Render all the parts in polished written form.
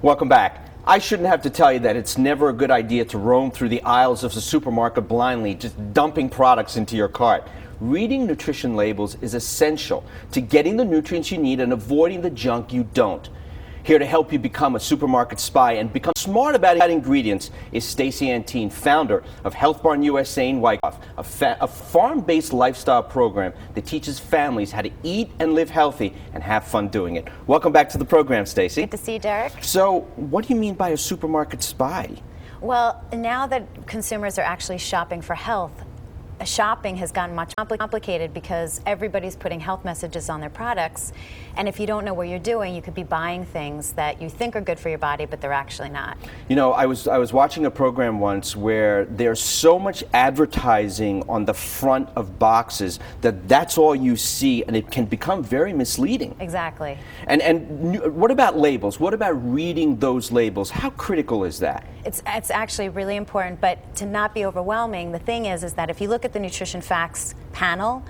Welcome back. I shouldn't have to tell you that it's never a good idea to roam through the aisles of the supermarket blindly, just dumping products into your cart. Reading nutrition labels is essential to getting the nutrients you need and avoiding the junk you don't. Here to help you become a supermarket spy and become smart about ingredients is Stacey Antine, founder of HealthBarn USA in Wyckoff, a farm-based lifestyle program that teaches families how to eat and live healthy and have fun doing it. Welcome back to the program, Stacey. Good to see you, Derek. So, what do you mean by a supermarket spy? Well, now that consumers are actually shopping for health, shopping has gotten much complicated because everybody's putting health messages on their products, and if you don't know what you're doing, you could be buying things that you think are good for your body, but they're actually not. You know, I was watching a program once where there's so much advertising on the front of boxes that that's all you see, and it can become very misleading. Exactly. And what about labels? What about reading those labels? How critical is that? It's actually really important, but to not be overwhelming, the thing is that if you look at the nutrition facts panel,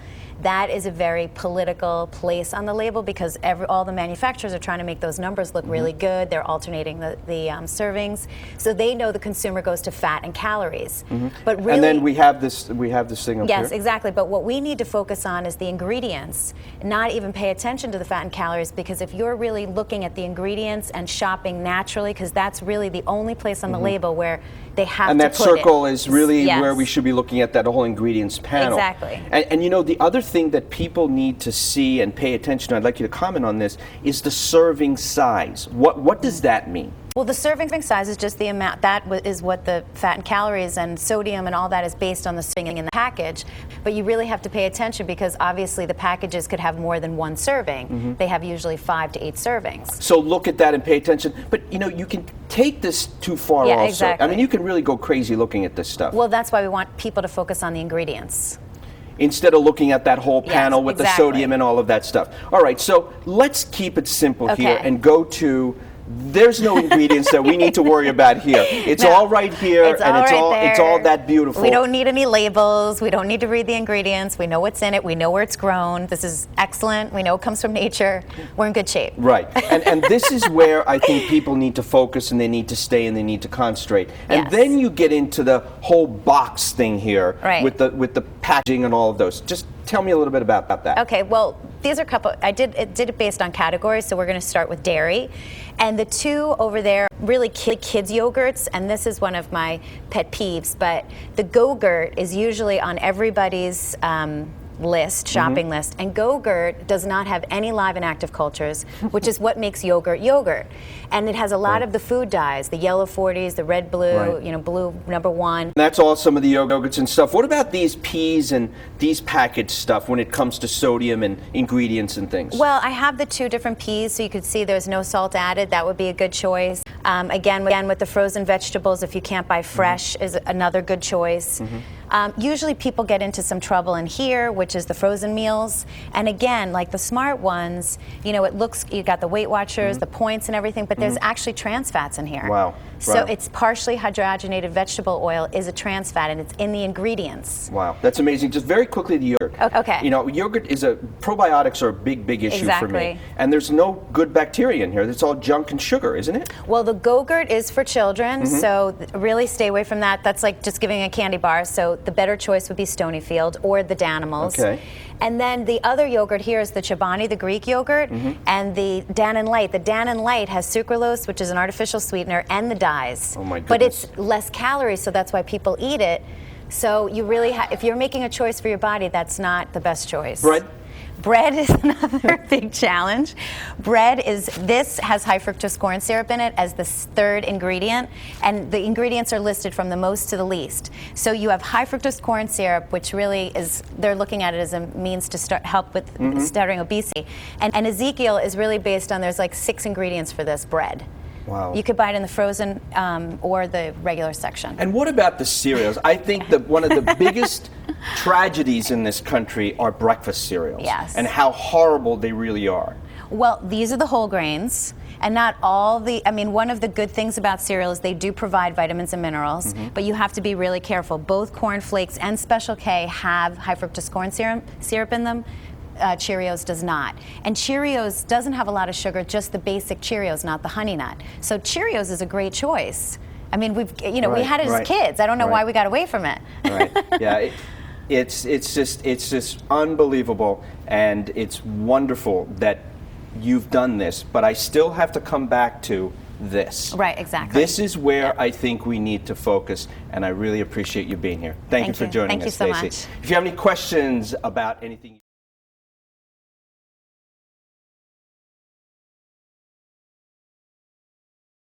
that is a very political place on the label because all the manufacturers are trying to make those numbers look really good. They're alternating the servings, so they know the consumer goes to fat and calories. But really, and then we have this thing up here. Yes, exactly. But what we need to focus on is the ingredients, not even pay attention to the fat and calories, because if you're really looking at the ingredients and shopping naturally, because that's really the only place on the label where they have and to that put circle it. is really Yes. where we should be looking at that whole ingredients panel. Exactly. And you know, the other thing that people need to see and pay attention to, I'd like you to comment on this, is the serving size. What does that mean? Well, the serving size is just the amount. That is what the fat and calories and sodium and all that is based on the serving in the package. But you really have to pay attention because obviously the packages could have more than one serving. They have usually 5 to 8 servings. So look at that and pay attention. But you know, you can take this too far also. Exactly. I mean, you can really go crazy looking at this stuff. Well, that's why we want people to focus on the ingredients. Instead of looking at that whole panel with exactly. the sodium and all of that stuff. All right, so let's keep it simple here Okay. and go to, there's no ingredients that we need to worry about here. It's No, all right here, it's and all it's right all there. it's all that beautiful. We don't need any labels. We don't need to read the ingredients. We know what's in it. We know where it's grown. This is excellent. We know it comes from nature. We're in good shape. Right, and this is where I think people need to focus, and they need to stay, and they need to concentrate. And Yes. then you get into the whole box thing here Right. with the packaging and all of those. Just tell me a little bit about that. Okay, well, these are a couple. I did it based on categories, so we're going to start with dairy, and the two over there really kids yogurts, and this is one of my pet peeves. But the Go-Gurt is usually on everybody's shopping list, and Go-Gurt does not have any live and active cultures, which is what makes yogurt, and it has a lot of the food dyes, the yellow 40s, the red blue, blue #1. That's all some of the yogurts and stuff. What about these peas and these packaged stuff when it comes to sodium and ingredients and things? Well, I have the 2 different peas, so you could see there's no salt added. That would be a good choice. Again, with the frozen vegetables, if you can't buy fresh, is another good choice. Usually people get into some trouble in here, which is the frozen meals. And again, like the smart ones, you know, it looks, you got the Weight Watchers, the points and everything, but there's actually trans fats in here. Wow. So Wow. it's partially hydrogenated vegetable oil is a trans fat, and it's in the ingredients. Wow, that's amazing. Just very quickly, the yogurt. Okay. You know, yogurt is probiotics are a big issue for me. Exactly. And there's no good bacteria in here. It's all junk and sugar, isn't it? Well, the Go-Gurt is for children, so really stay away from that. That's like just giving a candy bar. So the better choice would be Stonyfield or the Danimals. Okay. And then the other yogurt here is the Chobani, the Greek yogurt, and the Dannon Light. The Dannon Light has sucralose, which is an artificial sweetener, and the dyes. Oh my But goodness. it's less calories, so that's why people eat it. So you really if you're making a choice for your body, that's not the best choice. Bread? Bread is another big challenge. This has high fructose corn syrup in it as the 3rd ingredient, and the ingredients are listed from the most to the least. So you have high fructose corn syrup, which really is, they're looking at it as a means to help with starting obesity. And Ezekiel is really based on, there's like 6 ingredients for this bread. Wow. You could buy it in the frozen or the regular section. And what about the cereals? I think that one of the biggest tragedies in this country are breakfast cereals. Yes. And how horrible they really are. Well, these are the whole grains, and not all one of the good things about cereal is they do provide vitamins and minerals, but you have to be really careful. Both Corn Flakes and Special K have high fructose corn syrup in them. Cheerios does not. And Cheerios doesn't have a lot of sugar, just the basic Cheerios, not the Honey Nut. So Cheerios is a great choice. I mean, we had it as kids. I don't know why we got away from it. Right. Yeah. It's just unbelievable, and it's wonderful that you've done this. But I still have to come back to this. Right, exactly. This is where I think we need to focus, and I really appreciate you being here. Thank you for joining us, Thank you so Stacey. much. If you have any questions about anything